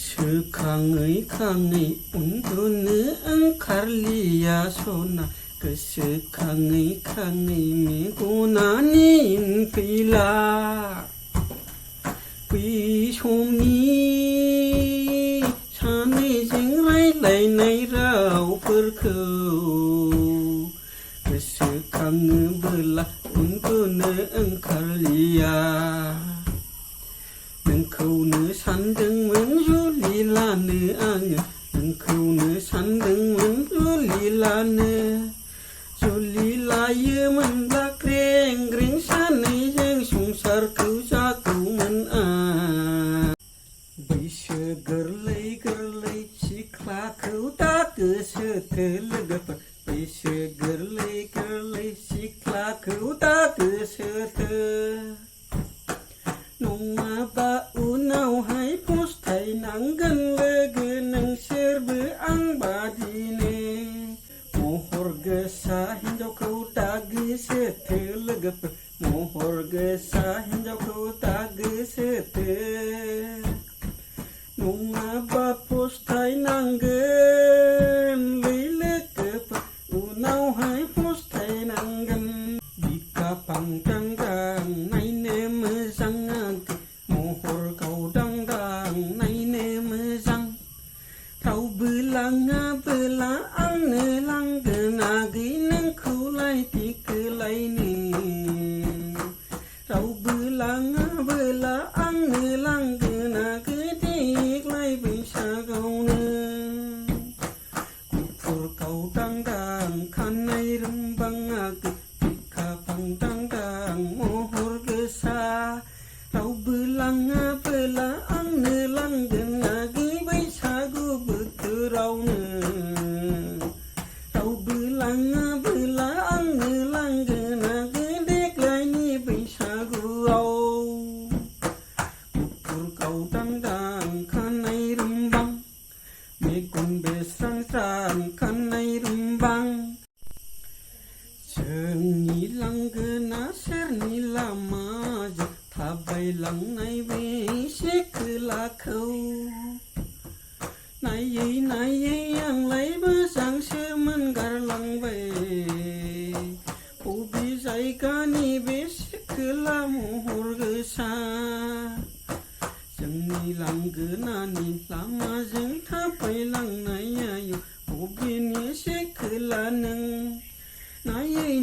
गोसोखाङै उन्दुनो ओंखारलिया सना गोसोखाङै मेगना निनफैला बै समनि सानैजों रायज्लायनाय रावफोरखौ गोसोखाङोबोला उन्दुनो ओंखारलिया नोंखौनो सानदोंमोन जुलि लानो आङो नोंखौनो सानदोंमोन जुलि लायोमोनब्ला ग्रें ग्रें सानैजों संसारखौ जागौमोन बैसो गोरलै सिख्लाखौ दा गोसोथो लोगोफोर बैसो गोरलै सिख्लाखौ दा गोसोथो नङाबा उनावहाय फस्थायनांगोन लोगो नोंसोरबो आं बादिनो महर गोसा हिनजावखौ दा गोसोथो लोगोफोर महर गोसा हिनजावखौ दा गोसोथो नङाबा फस्थायनांगोन लोगोफोर उनावहाय फस्थायनांगोन बिखा फांदां नायनो मोजां महर गावदां नायनो मोजां रावबो लाङाबोला आंनो लांगोन आगै नोंखौलाय दिखोलायनो रावबो लाङाबोला आंनो लांगोन आगै देग्लाय बैसागावनो गुफुर गावदां खानाय रुम्बां आगै बिखा फांदां महर गोसा रावबो लाङाबोला आंनो लांगोन आगै बैसागु बोथोरावनो रावबो लाङाबोला आंनो लांगोन आगै देग्लायनि बैसागुआव गुफुर गावदां खानाय रुम्बां मेगन बेस्रां खानाय रुम्बां जोंनि लांगोना सेरनि लामाजों थाबायलांनाय बे सिख्लाखौ नायै आंलाय मोजांसो मोनगारलांबाय बबे जायगानि बे सिख्ला महर गोसा जोंनि लांगोनानि लामाजों थाबायलांनाय बबेनि सिख्ला नों नायै